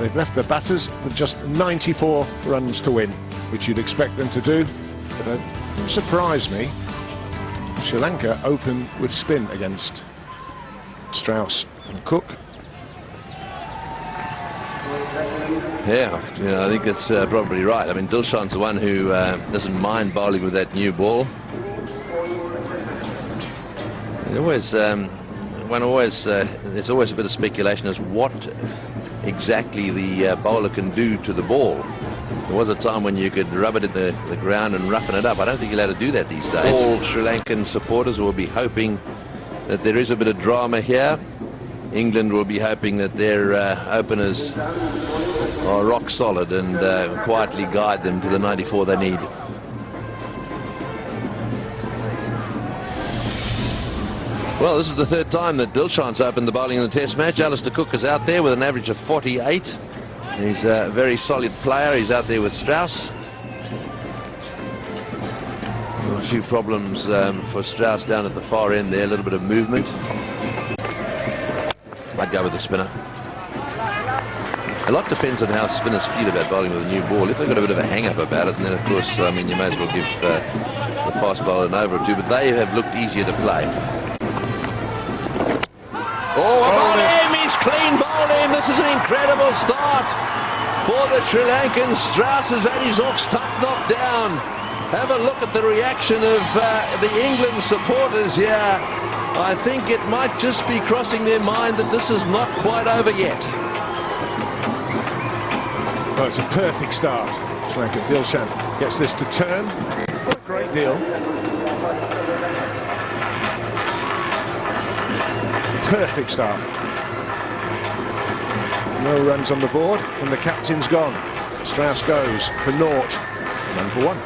They've left the batters with just 94 runs to win, which you'd expect them to do. But it surprised me. Sri Lanka open with spin against Strauss and Cook. Yeah, I think that's probably right. I mean, Dilshan's the one who doesn't mind bowling with that new ball. There's always a bit of speculation as what exactly the bowler can do to the ball. There was a time when you could rub it in the ground and roughen it up. I don't think you're allowed to do that these days. All Sri Lankan supporters will be hoping that there is a bit of drama here. England will be hoping that their openers are rock solid and quietly guide them to the 94 they need. Well, this is the third time that Dilshan's opened the bowling in the Test match. Alistair Cook is out there with an average of 48. He's a very solid player. He's out there with Strauss. A few problems for Strauss down at the far end there. A little bit of movement. Might go with the spinner. A lot depends on how spinners feel about bowling with a new ball. If they've got a bit of a hang-up about it, then of course, I mean, you may as well give the fast bowler an over or two. But they have looked easier to play. Oh, bowled him! He's clean bowled him! This is an incredible start for the Sri Lankans. Strauss has had his off-stump knocked down. Have a look at the reaction of the England supporters here. I think it might just be crossing their mind that this is not quite over yet. Well, it's a perfect start. Sri Lanka. Dilshan gets this to turn. What a great deal. Perfect start. No runs on the board, and the captain's gone. Strauss goes for naught. Run for one.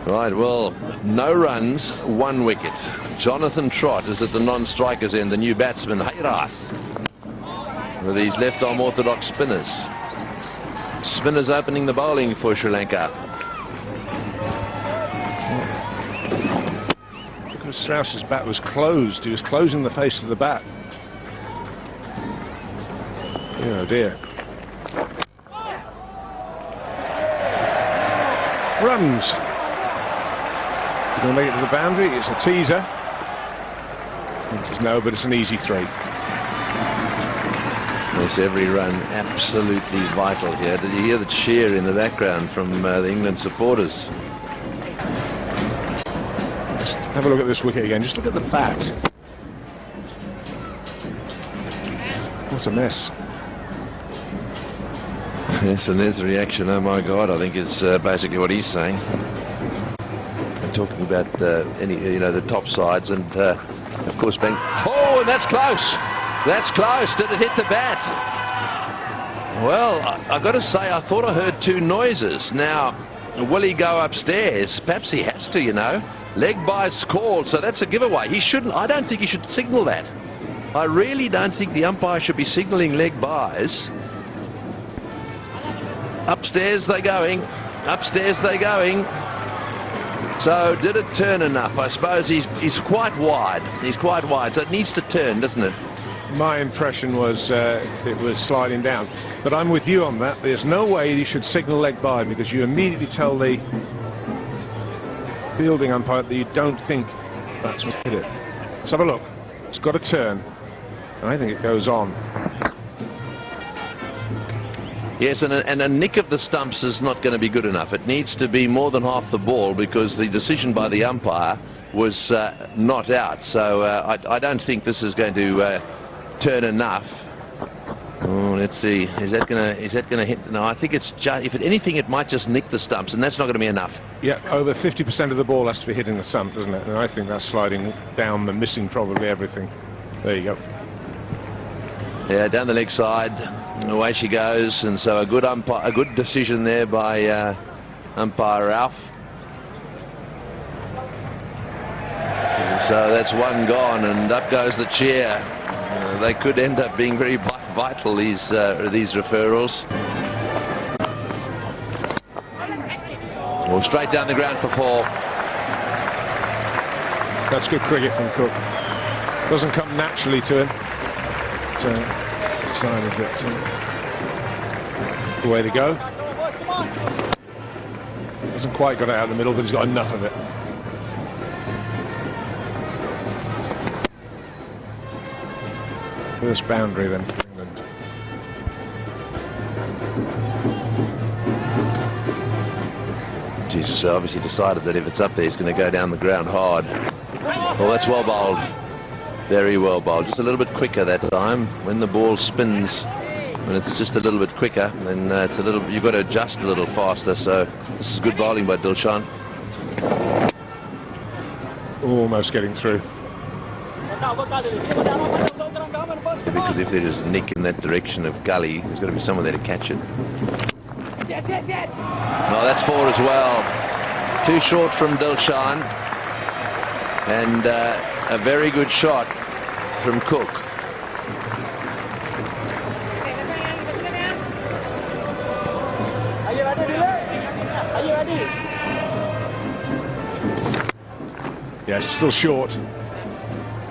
Right, well, no runs, 1 wicket. Jonathan Trott is at the non-strikers end, the new batsman, Hayrath, with these left-arm orthodox spinners. Spinners opening the bowling for Sri Lanka. Because Strauss's bat was closed, he was closing the face of the bat. Oh dear. Runs. Going to make it to the boundary. It's a teaser. It is no, but it's an easy 3. Yes, every run absolutely vital here. Did you hear the cheer in the background from the England supporters? Just have a look at this wicket again. Just look at the bat. What a mess. Yes, and there's the reaction. Oh my God, I think is basically what he's saying. Talking about the top sides, and of course bang. Oh, and that's close. That's close. Did it hit the bat? Well, I've got to say, I thought I heard 2 noises. Now, will he go upstairs? Perhaps he has to, Leg by's called, so that's a giveaway. He shouldn't. I don't think he should signal that. I really don't think the umpire should be signalling leg bys. Upstairs they're going. Upstairs they're going. So did it turn enough? I suppose he's quite wide. He's quite wide, so it needs to turn, doesn't it? My impression was it was sliding down. But I'm with you on that. There's no way you should signal leg by, because you immediately tell the fielding umpire that you don't think that's what hit it. Let's have a look. It's got to turn. I think it goes on. Yes, and a nick of the stumps is not going to be good enough. It needs to be more than half the ball, because the decision by the umpire was not out. So I don't think this is going to turn enough. Oh, let's see. Is that going to hit? No, I think it's just, if anything, it might just nick the stumps, and that's not going to be enough. Yeah, over 50% of the ball has to be hitting the stump, doesn't it? And I think that's sliding down, the missing probably everything. There you go. Yeah, down the leg side. Away she goes, and so a good decision there by umpire Ralph. So that's 1 gone, and up goes the chair. They could end up being very vital, these referrals. Well, straight down the ground for 4. That's good cricket from Cook. Doesn't come naturally to him. But, decided that the way to go. Hasn't quite got it out of the middle, but he's got enough of it. First boundary then for England. Jesus obviously decided that if it's up there, he's going to go down the ground hard. Well, that's well bowled. Very well bowled. Just a little bit quicker that time. When the ball spins, when it's just a little bit quicker, then it's a little. You've got to adjust a little faster. So this is good bowling by Dilshan. Almost getting through. Because if there is a nick in that direction of gully, there's got to be someone there to catch it. Yes, yes, yes. No, that's 4 as well. Too short from Dilshan. And a very good shot from Cook. Are you ready, Delay? Are you ready? Yeah, it's still short.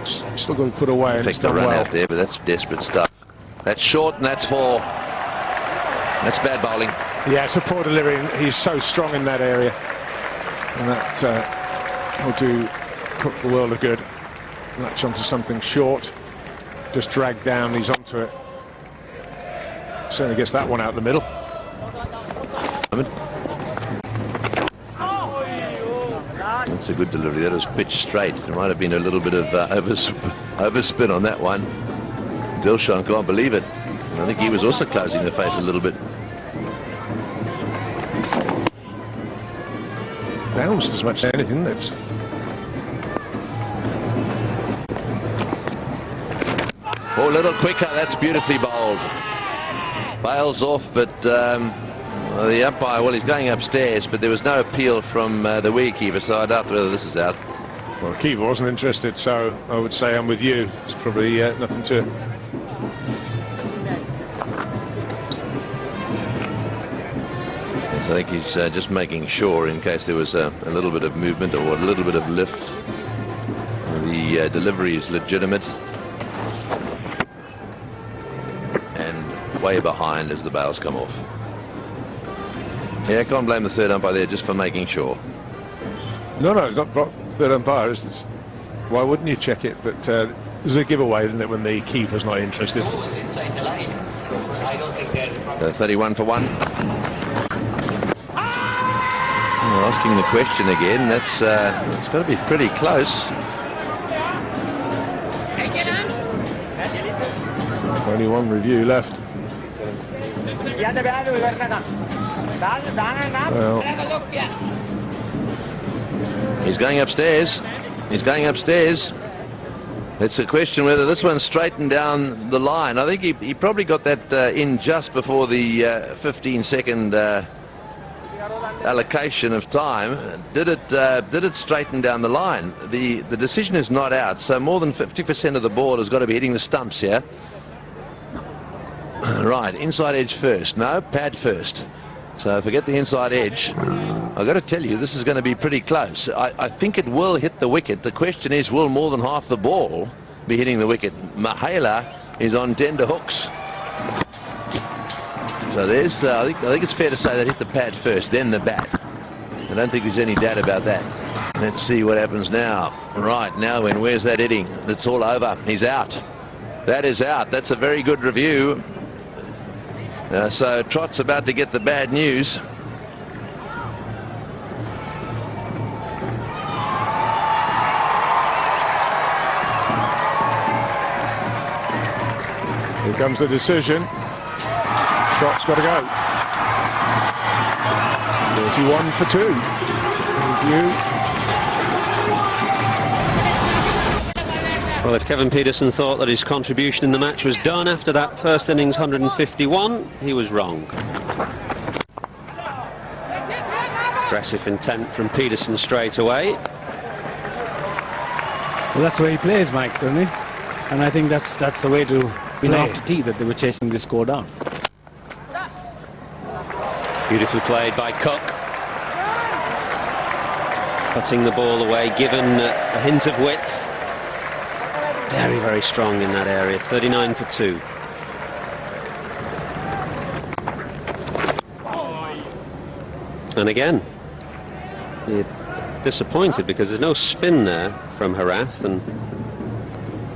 Still got to put away. And it's Effective done run well. out there, but that's desperate stuff. That's short and that's 4. That's bad bowling. Yeah, it's a poor delivery. He's so strong in that area. And that will do Cook the world of good. Latch onto something short. Just drag down, he's onto it. Certainly gets that one out the middle. That's a good delivery. That was pitched straight. There might have been a little bit of overspin on that one. Dilshan can't believe it. I think he was also closing the face a little bit. Bounced as much as anything. That's Oh, a little quicker. That's beautifully bowled. Bails off, but the umpire, well, he's going upstairs, but there was no appeal from the wicketkeeper, so I doubt whether this is out. well, the keeper wasn't interested, so I would say I'm with you. It's probably nothing to it. So I think he's just making sure in case there was a little bit of movement or a little bit of lift. The delivery is legitimate. And way behind as the bails come off. Yeah, I can't blame the third umpire there just for making sure. No, it's not third umpire. Why wouldn't you check it? But there's a giveaway, isn't it, when the keeper's not interested? 31 for 1. Well, asking the question again, that's it's got to be pretty close. Only one review left. Well, He's going upstairs. He's going upstairs. It's a question whether this one's straightened down the line. I think he probably got that in just before the 15-second allocation of time. Did it straighten down the line? The decision is not out, so more than 50% of the ball has got to be hitting the stumps here. Right, inside edge first. No, pad first. So forget the inside edge. I've got to tell you, this is going to be pretty close. I think it will hit the wicket. The question is, will more than half the ball be hitting the wicket? Mahela is on tender hooks. So there's, I think it's fair to say that hit the pad first, then the bat. I don't think there's any doubt about that. Let's see what happens now. Right, now when, where's that hitting? It's all over. He's out. That is out. That's a very good review. So Trott's about to get the bad news. here comes the decision. Trott's got to go. 31 for 2. Review. Well, if Kevin Peterson thought that his contribution in the match was done after that first innings 151, he was wrong. Aggressive intent from Peterson straight away. Well, that's the way he plays, Mike, doesn't he? And I think that's the way to play after tea, that they were chasing the score down. Beautifully played by Cook. Putting the ball away, given a hint of width. Very, very strong in that area. 39 for 2. And again, you're disappointed because there's no spin there from Harath, and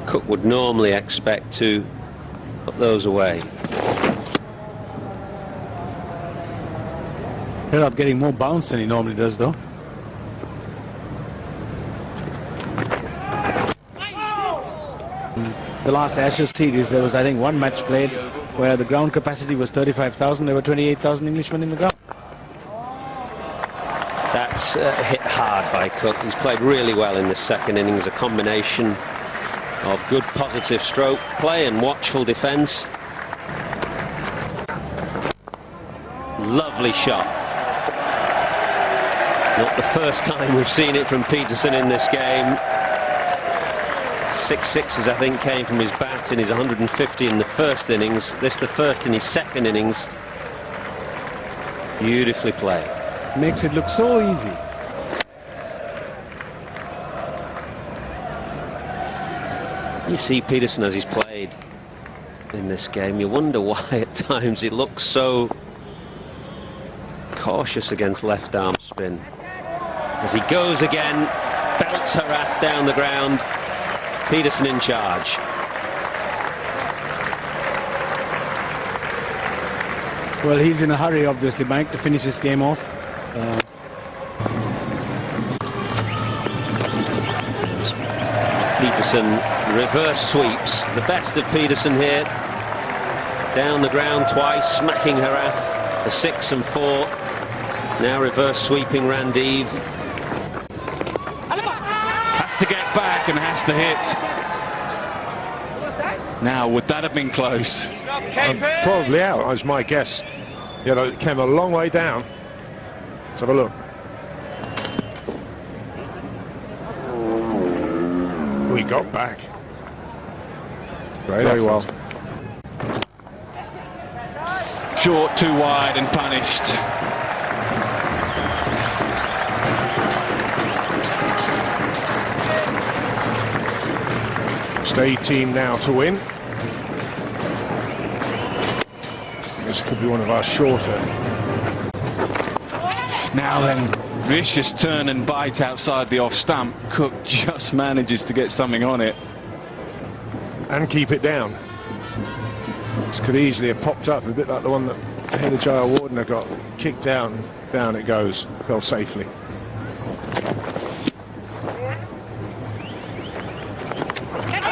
Cook would normally expect to put those away. Harath getting more bounce than he normally does, though. The last Ashes series, there was, I think, one match played where the ground capacity was 35,000. There were 28,000 Englishmen in the ground. That's hit hard by Cook. He's played really well in the second innings, a combination of good positive stroke play and watchful defence. Lovely shot. Not the first time we've seen it from Peterson in this game. 6 sixes, I think, came from his bat in his 150 in the first innings. This the first in his second innings. Beautifully played. Makes it look so easy. You see Peterson as he's played in this game, you wonder why at times he looks so cautious against left arm spin. As he goes again, belts Harath down the ground. Peterson in charge. Well, he's in a hurry, obviously, Mike, to finish this game off. Peterson reverse sweeps. The best of Peterson here. Down the ground twice, smacking Harath for 6 and 4. Now reverse sweeping Randive. Has to get back and has to hit. Now, would that have been close? Probably out, is my guess. You know, it came a long way down. Let's have a look. We got back. Very well. Short, too wide and punished. Just 18 now to win. This could be one of our shorter. Now then, vicious turn and bite outside the off stump. Cook just manages to get something on it. And keep it down. This could easily have popped up, a bit like the one that Heather Giles Wardener got kicked down. Down it goes, fell safely.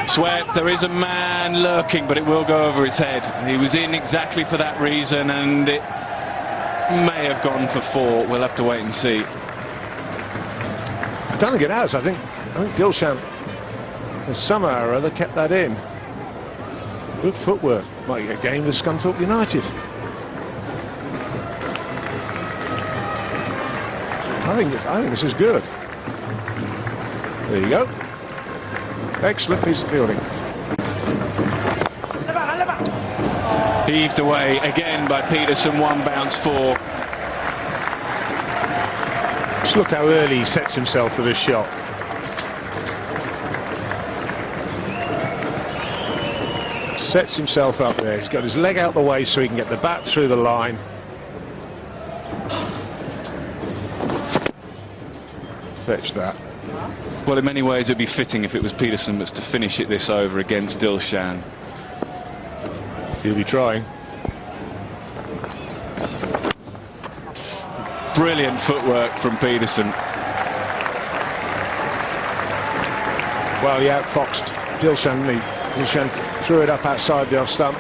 Swept, there is a man lurking, but it will go over his head. He was in exactly for that reason, and it may have gone for 4. We'll have to wait and see. I don't think it has. I think Dilshan, somehow or other, kept that in. Good footwork. Might get a game with Scunthorpe United. I think this is good. There you go. Excellent piece of fielding. Heaved away again by Peterson. 1 bounce 4. Just look how early he sets himself for this shot. Sets himself up there. He's got his leg out the way so he can get the bat through the line. Fetch that. Well, in many ways, it would be fitting if it was Peterson that's to finish it this over against Dilshan. He'll be trying. Brilliant footwork from Peterson. Well, he outfoxed Dilshan, didn't he? Dilshan threw it up outside the off stump.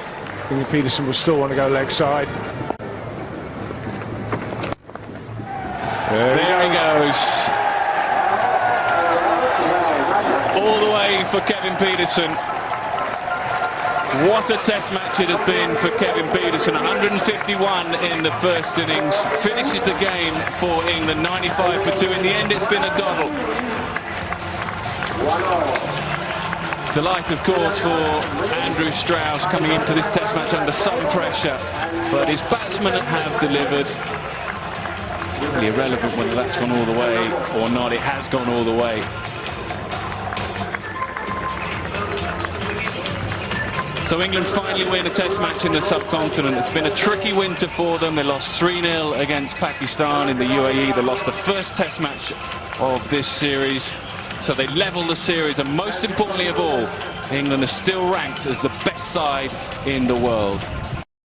Thinking Peterson will still want to go leg side. There he goes. All the way for Kevin Peterson. What a test match it has been for Kevin Peterson. 151 in the first innings. Finishes the game for England. 95 for 2. In the end, it's been a doddle. Delight, of course, for Andrew Strauss coming into this test match under some pressure. But his batsmen have delivered. Really irrelevant whether that's gone all the way or not. It has gone all the way. So England finally win a test match in the subcontinent. It's been a tricky winter for them. They lost 3-0 against Pakistan in the UAE. They lost the first test match of this series. So they level the series, and most importantly of all, England are still ranked as the best side in the world.